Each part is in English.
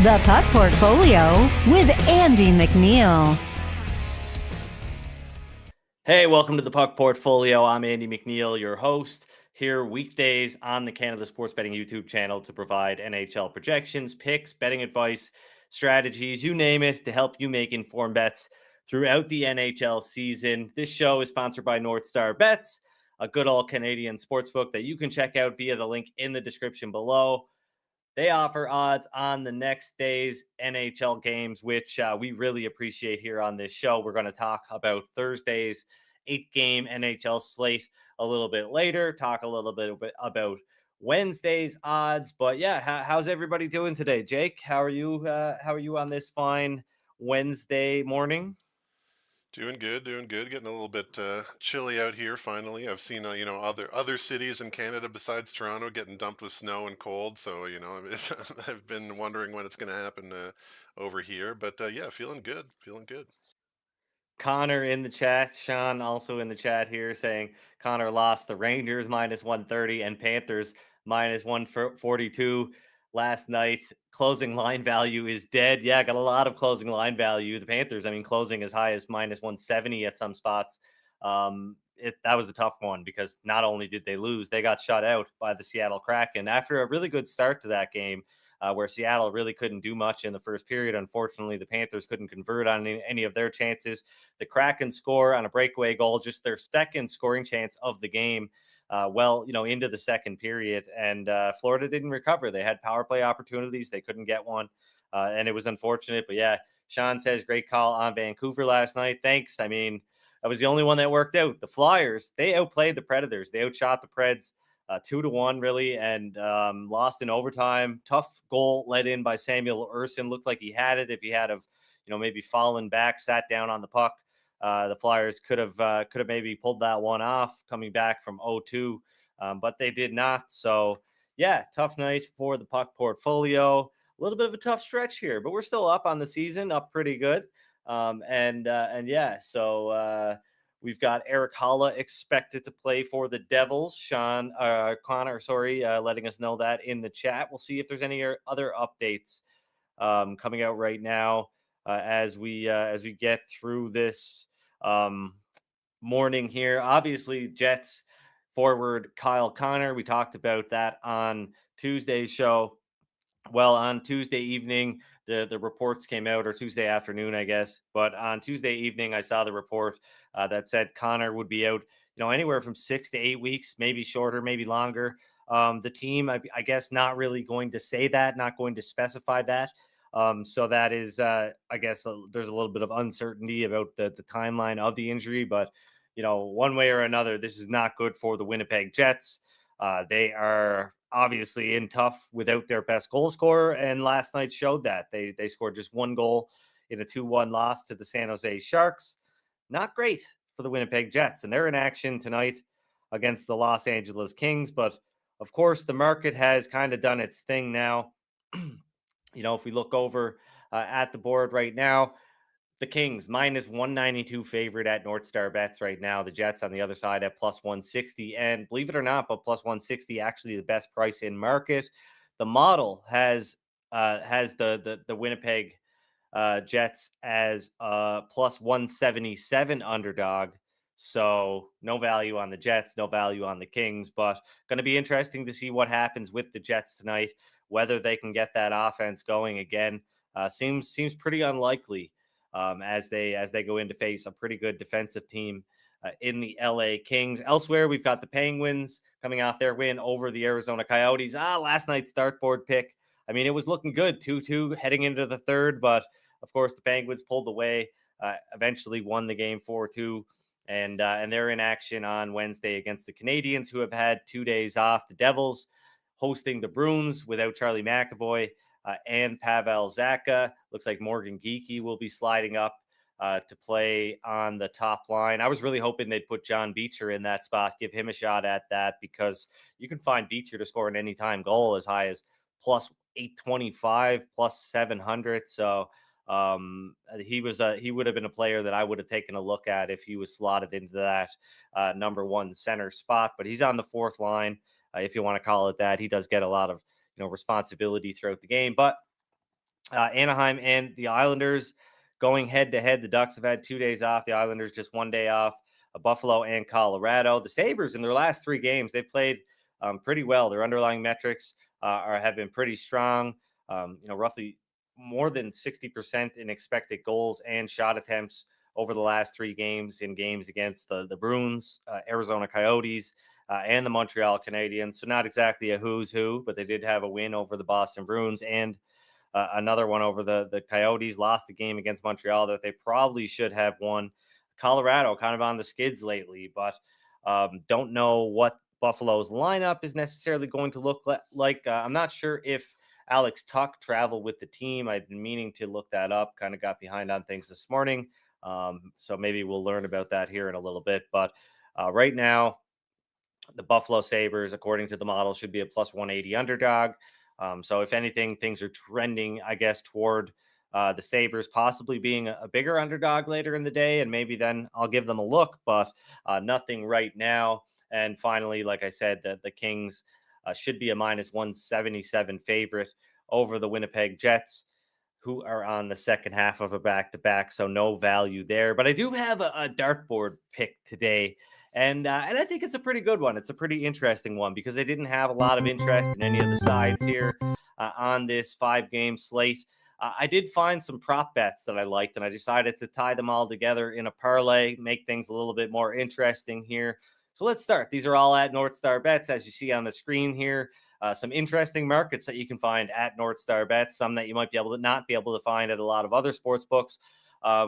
The Puck Portfolio with Andy MacNeil. Hey, welcome to the Puck Portfolio. I'm Andy MacNeil, your host, here weekdays on the Canada Sports Betting YouTube channel to provide NHL projections, picks, betting advice, strategies, you name it, to help you make informed bets throughout the NHL season. This show is sponsored by NorthStar Bets, a good old Canadian sportsbook that you can check out via the link in the description below. They offer odds on the next day's NHL games, which we really appreciate here on this show. We're going to talk about Thursday's 8-game NHL slate a little bit later, talk a little bit about Wednesday's odds. But yeah, how's everybody doing today? Jake, how are you? How are you on this fine Wednesday morning? Doing good. Getting a little bit chilly out here. Finally, I've seen other cities in Canada besides Toronto getting dumped with snow and cold. So I've been wondering when it's going to happen over here. But yeah, feeling good. Connor in the chat, Sean also in the chat here saying Connor lost the Rangers minus 130 and Panthers minus 142 last night. Closing line value is dead. Yeah, got a lot of closing line value. The Panthers, closing as high as minus 170 at some spots. That was a tough one because not only did they lose, they got shut out by the Seattle Kraken after a really good start to that game. Where Seattle really couldn't do much in the first period. Unfortunately, the Panthers couldn't convert on any of their chances. The Kraken score on a breakaway goal, just their second scoring chance of the game, into the second period. And Florida didn't recover. They had power play opportunities. They couldn't get one. And it was unfortunate. But yeah, Sean says, great call on Vancouver last night. Thanks. I was the only one that worked out. The Flyers, they outplayed the Predators. They outshot the Preds 2-1 really, and lost in overtime. Tough goal let in by Samuel Urson. Looked like he had it if he had maybe fallen back, sat down on the puck. The Flyers could have maybe pulled that one off coming back from 0-2, but they did not. So yeah, tough night for the Puck Portfolio. A little bit of a tough stretch here, but we're still up on the season, up pretty good. We've got Eric Holla expected to play for the Devils. Connor, letting us know that in the chat. We'll see if there's any other updates coming out right now as we get through this morning here. Obviously, Jets forward Kyle Connor. We talked about that on Tuesday's show. Well, on Tuesday evening, the reports came out, or Tuesday afternoon, I guess. But on Tuesday evening, I saw the report that said Connor would be out, anywhere from 6 to 8 weeks, maybe shorter, maybe longer. The team, I guess, not really going to say that, not going to specify that. So that is, I guess, there's a little bit of uncertainty about the timeline of the injury. But, one way or another, this is not good for the Winnipeg Jets. They are obviously in tough without their best goal scorer, and last night showed that. They scored just one goal in a 2-1 loss to the San Jose Sharks. Not great for the Winnipeg Jets, and they're in action tonight against the Los Angeles Kings. But of course, the market has kind of done its thing now. If we look over at the board right now, the Kings minus 192 favorite at NorthStar Bets right now. The Jets on the other side at plus 160. And believe it or not, but plus 160 actually the best price in market. The model has the Winnipeg Jets as plus 177 underdog. So no value on the Jets, no value on the Kings, but going to be interesting to see what happens with the Jets tonight, whether they can get that offense going again. Seems pretty unlikely. As they go in to face a pretty good defensive team in the LA Kings. Elsewhere, we've got the Penguins coming off their win over the Arizona Coyotes. Last night's dartboard pick. It was looking good, 2-2 heading into the third, but of course the Penguins pulled away, eventually won the game 4-2, and they're in action on Wednesday against the Canadiens, who have had 2 days off. The Devils hosting the Bruins without Charlie McAvoy. And Pavel Zacha. Looks like Morgan Geekie will be sliding up to play on the top line. I was really hoping they'd put John Beecher in that spot, give him a shot at that, because you can find Beecher to score an anytime goal as high as plus 825, plus 700. So he would have been a player that I would have taken a look at if he was slotted into that number one center spot. But he's on the fourth line, if you want to call it that. He does get a lot of responsibility throughout the game. But Anaheim and the Islanders going head to head. The Ducks have had 2 days off. The Islanders just 1 day off. Buffalo and Colorado. The Sabres in their last 3 games, they've played pretty well. Their underlying metrics have been pretty strong. Roughly more than 60% in expected goals and shot attempts over the last 3 games in games against the Bruins, Arizona Coyotes, and the Montreal Canadiens. So not exactly a who's who, but they did have a win over the Boston Bruins and another one over the Coyotes. Lost a game against Montreal that they probably should have won. Colorado kind of on the skids lately, but don't know what Buffalo's lineup is necessarily going to look like. I'm not sure if Alex Tuck traveled with the team. I've been meaning to look that up, kind of got behind on things this morning. So maybe we'll learn about that here in a little bit. But right now, the Buffalo Sabres, according to the model, should be a plus 180 underdog. So if anything, things are trending, I guess, toward the Sabres possibly being a bigger underdog later in the day, and maybe then I'll give them a look, but nothing right now. And finally, like I said, the Kings should be a minus 177 favorite over the Winnipeg Jets, who are on the second half of a back-to-back, so no value there. But I do have a dartboard pick today, and I think it's a pretty good one. It's a pretty interesting one because I didn't have a lot of interest in any of the sides here on this 5-game slate. I did find some prop bets that I liked, and I decided to tie them all together in a parlay, make things a little bit more interesting here. So let's start. These are all at NorthStar Bets, as you see on the screen here. Some interesting markets that you can find at NorthStar Bets, some that you might be able to not be able to find at a lot of other sports books,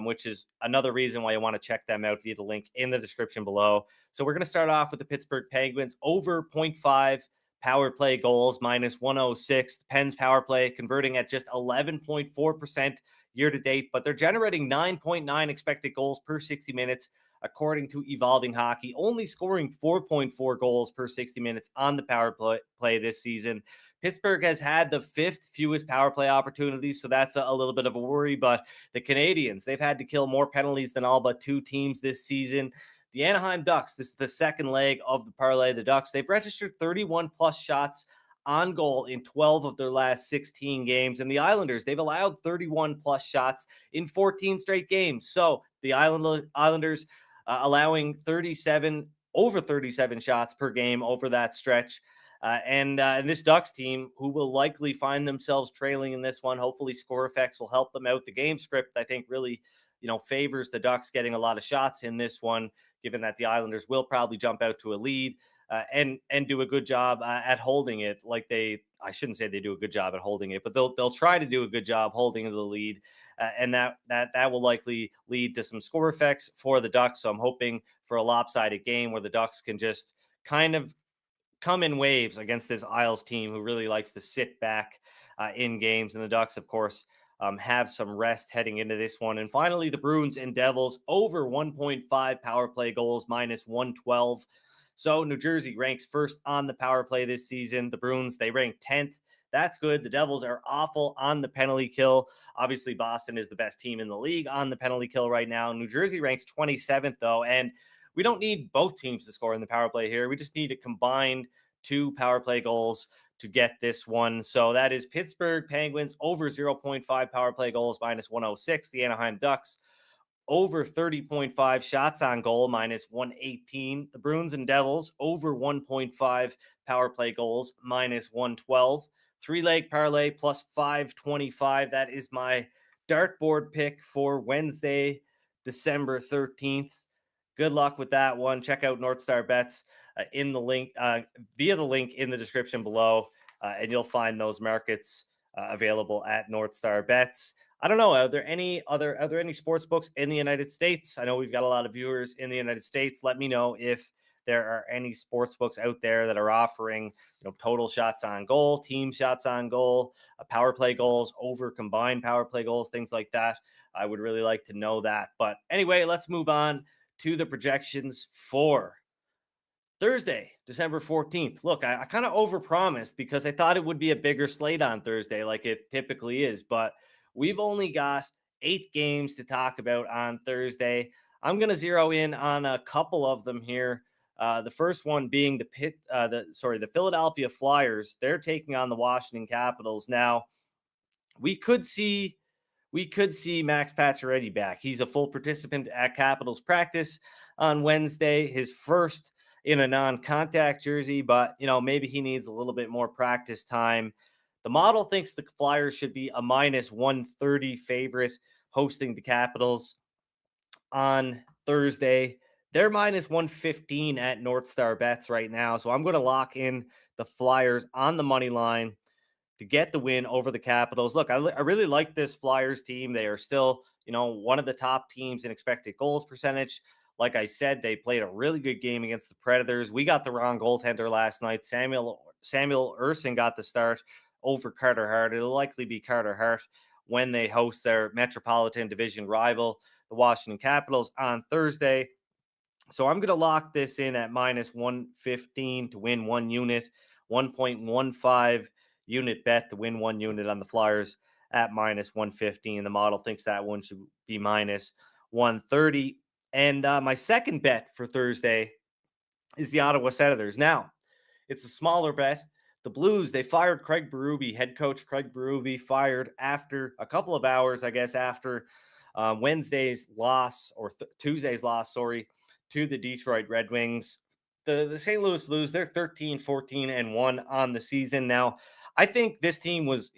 which is another reason why you want to check them out via the link in the description below. So we're going to start off with the Pittsburgh Penguins over 0.5 power play goals, minus 106. The Pens power play converting at just 11.4% year to date, but they're generating 9.9 expected goals per 60 minutes. According to Evolving Hockey, only scoring 4.4 goals per 60 minutes on the power play this season. Pittsburgh has had the 5th fewest power play opportunities, so that's a little bit of a worry. But the Canadians, they've had to kill more penalties than all but 2 teams this season. The Anaheim Ducks, this is the second leg of the parlay. The Ducks, they've registered 31 plus shots on goal in 12 of their last 16 games. And the Islanders, they've allowed 31 plus shots in 14 straight games. So the Islanders allowing over 37 shots per game over that stretch. And this Ducks team, who will likely find themselves trailing in this one, hopefully score effects will help them out. The game script, I think, really, favors the Ducks getting a lot of shots in this one, given that the Islanders will probably jump out to a lead and do a good job at holding it. I shouldn't say they do a good job at holding it, but they'll try to do a good job holding the lead. And that will likely lead to some score effects for the Ducks. So I'm hoping for a lopsided game where the Ducks can just kind of come in waves against this Isles team who really likes to sit back in games. And the Ducks, of course, have some rest heading into this one. And finally, the Bruins and Devils over 1.5 power play goals, minus 112. So New Jersey ranks first on the power play this season. The Bruins, they rank 10th. That's good. The Devils are awful on the penalty kill. Obviously, Boston is the best team in the league on the penalty kill right now. New Jersey ranks 27th, though, and we don't need both teams to score in the power play here. We just need a combined 2 power play goals to get this one. So that is Pittsburgh Penguins over 0.5 power play goals, minus 106. The Anaheim Ducks over 30.5 shots on goal, minus 118. The Bruins and Devils over 1.5 power play goals, minus 112. 3-leg parlay plus 525. That is my dartboard pick for Wednesday, December 13th. Good luck with that one. Check out NorthStar Bets in the link via the link in the description below, and you'll find those markets available at NorthStar Bets. I don't know. Are there any sports books in the United States? I know we've got a lot of viewers in the United States. Let me know if there are any sports books out there that are offering, total shots on goal, team shots on goal, power play goals over combined power play goals, things like that. I would really like to know that. But anyway, let's move on to the projections for Thursday, December 14th. Look, I kind of overpromised because I thought it would be a bigger slate on Thursday like it typically is, but we've only got 8 games to talk about on Thursday. I'm going to zero in on a couple of them here. The first one being the Philadelphia Flyers. They're taking on the Washington Capitals. Now, we could see Max Pacioretty back. He's a full participant at Capitals practice on Wednesday, his first in a non-contact jersey, but maybe he needs a little bit more practice time. The model thinks the Flyers should be a minus 130 favorite hosting the Capitals on Thursday. They're minus 115 at NorthStar Bets right now. So I'm going to lock in the Flyers on the money line to get the win over the Capitals. Look, I really like this Flyers team. They are still, one of the top teams in expected goals percentage. Like I said, they played a really good game against the Predators. We got the wrong goaltender last night. Samuel Ersing got the start over Carter Hart. It'll likely be Carter Hart when they host their Metropolitan Division rival, the Washington Capitals, on Thursday. So I'm going to lock this in at minus 115 to win 1 unit, 1.15 unit bet to win 1 unit on the Flyers at minus 115. The model thinks that one should be minus 130. And my second bet for Thursday is the Ottawa Senators. Now, it's a smaller bet. The Blues, they fired Craig Berube, head coach Craig Berube, fired after a couple of hours, I guess, after Wednesday's loss or Tuesday's loss, to the Detroit Red Wings. The St. Louis Blues, they're 13, 14, and 1 on the season. Now, I think this team was,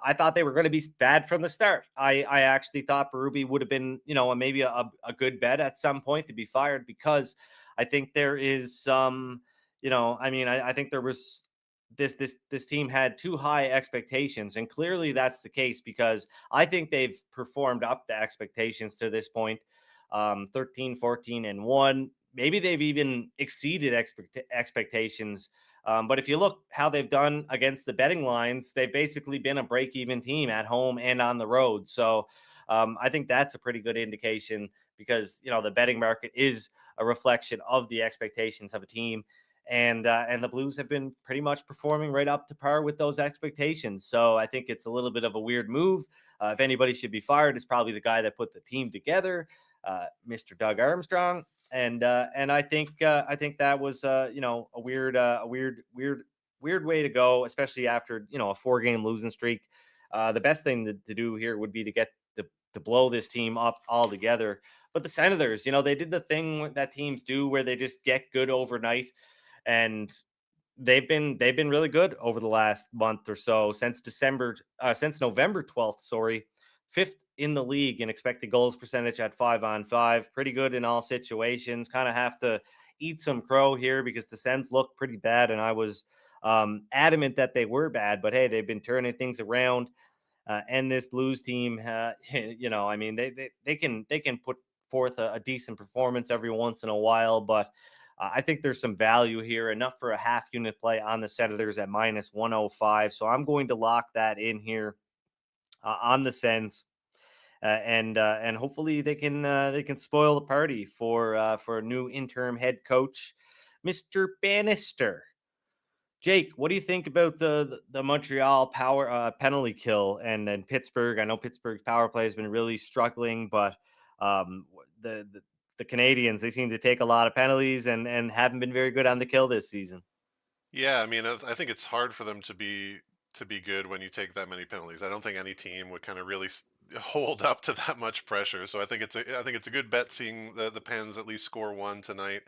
I thought they were going to be bad from the start. I actually thought Berube would have been, maybe a good bet at some point to be fired, because I think there is some, I think there was this team had too high expectations, and clearly that's the case, because I think they've performed up to expectations to this point. 13, 14, and 1. Maybe they've even exceeded expectations. But if you look how they've done against the betting lines, they've basically been a break-even team at home and on the road. So I think that's a pretty good indication, because the betting market is a reflection of the expectations of a team, and the Blues have been pretty much performing right up to par with those expectations. So I think it's a little bit of a weird move. If anybody should be fired, it's probably the guy that put the team together, Mr. Doug Armstrong. And I think that was a weird way to go, especially after a 4-game losing streak. The best thing to do here would be to get to blow this team up altogether. But the Senators, they did the thing that teams do where they just get good overnight, and they've been really good over the last month or so, since November 12th, fifth in the league in expected goals percentage at 5-on-5. Pretty good in all situations. Kind of have to eat some crow here, because the Sens look pretty bad, and I was adamant that they were bad. But hey, they've been turning things around, and this Blues team, they can put forth a decent performance every once in a while, but I think there's some value here, enough for a half unit play on the Senators at minus 105. So I'm going to lock that in here on the Sens, and hopefully they can spoil the party for a new interim head coach, Mr. Bannister. Jake, what do you think about the Montreal power penalty kill and Pittsburgh? I know Pittsburgh's power play has been really struggling, but um, the, the the Canadians, they seem to take a lot of penalties and haven't been very good on the kill this season. Yeah, I mean, I think it's hard for them to be good when you take that many penalties. I don't think any team would kind of really hold up to that much pressure. So I think it's a good bet seeing the Pens at least score one tonight.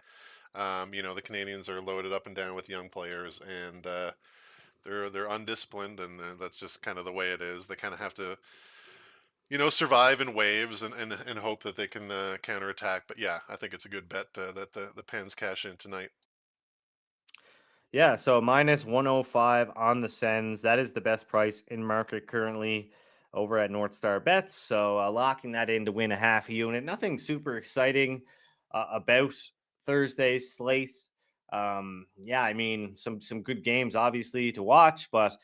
The Canadians are loaded up and down with young players, and they're undisciplined, and that's just kind of the way it is. They kind of have to survive in waves and hope that they can counterattack. But yeah, I think it's a good bet that the Pens cash in tonight. Yeah, so minus 105 on the Sens. That is the best price in market currently over at NorthStar Bets. So locking that in to win a half unit. Nothing super exciting about Thursday's slate. Yeah, I mean, some good games obviously to watch, but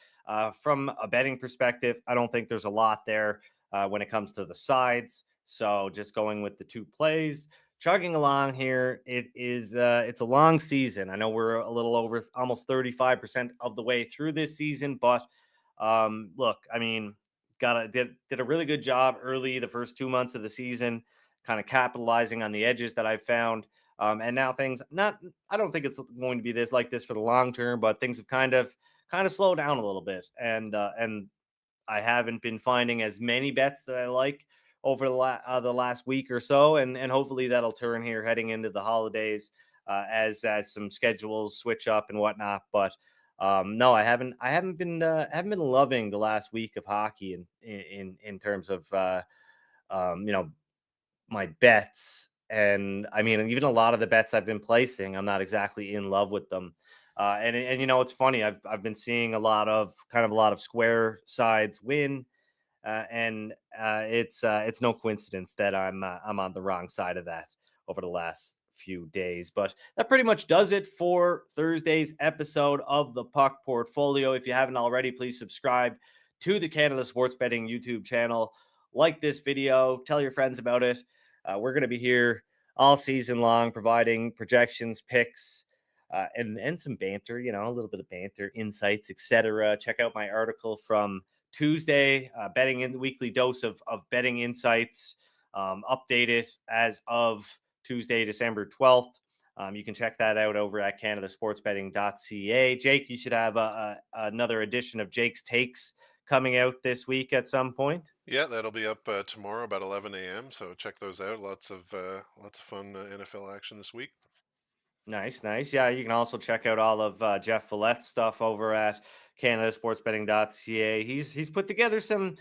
from a betting perspective, I don't think there's a lot there when it comes to the sides. So just going with the two plays, chugging along here. It's a long season. I know we're a little over almost 35% of the way through this season, but look, I mean, did a really good job early the first 2 months of the season, kind of capitalizing on the edges that I found. And now things not I don't think it's going to be this for the long term, but things have kind of slowed down a little bit. And I haven't been finding as many bets that I like over the last week or so, and hopefully that'll turn here heading into the holidays as some schedules switch up and whatnot. But no, I haven't been loving the last week of hockey in terms of you know, my bets. And I mean, even a lot of the bets I've been placing, I'm not exactly in love with them. And you know, it's funny. I've been seeing a lot of square sides win, and it's no coincidence that I'm on the wrong side of that over the last few days. But that pretty much does it for Thursday's episode of the Puck Portfolio. If you haven't already, please subscribe to the Canada Sports Betting YouTube channel. Like this video, tell your friends about it. We're going to be here all season long, providing projections, picks, and some banter. You know, a little bit of banter, insights, etc. Check out my article from Tuesday, betting in the weekly dose of betting insights, updated as of Tuesday, December 12th. You can check that out over at canadasportsbetting.ca. Jake, you should have another edition of Jake's Takes coming out this week at some point. Yeah, that'll be up tomorrow about 11 a.m. So check those out. Lots of fun NFL action this week. Nice, nice. Yeah, you can also check out all of Jeff Follett's stuff over at canadasportsbetting.ca. He's put together some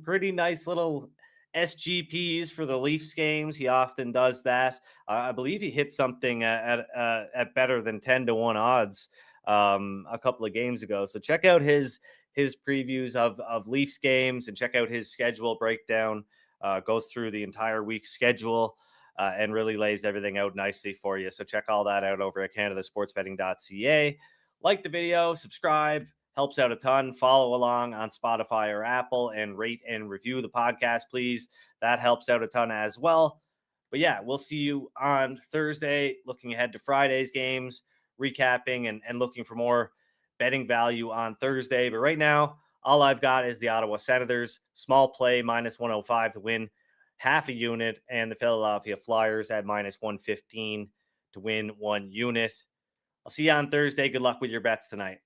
pretty nice little SGPs for the Leafs games. He often does that. I believe he hit something at better than 10-1 odds a couple of games ago. So check out his previews of Leafs games and check out his schedule breakdown. Goes through the entire week's schedule and really lays everything out nicely for you. So check all that out over at canadasportsbetting.ca. Like the video, subscribe, helps out a ton. Follow along on Spotify or Apple and rate and review the podcast, please. That helps out a ton as well. But yeah, we'll see you on Thursday, looking ahead to Friday's games, recapping and looking for more betting value on Thursday. But right now, all I've got is the Ottawa Senators, small play, minus 105 to win half a unit, and the Philadelphia Flyers at minus 115 to win 1 unit. I'll see you on Thursday. Good luck with your bets tonight.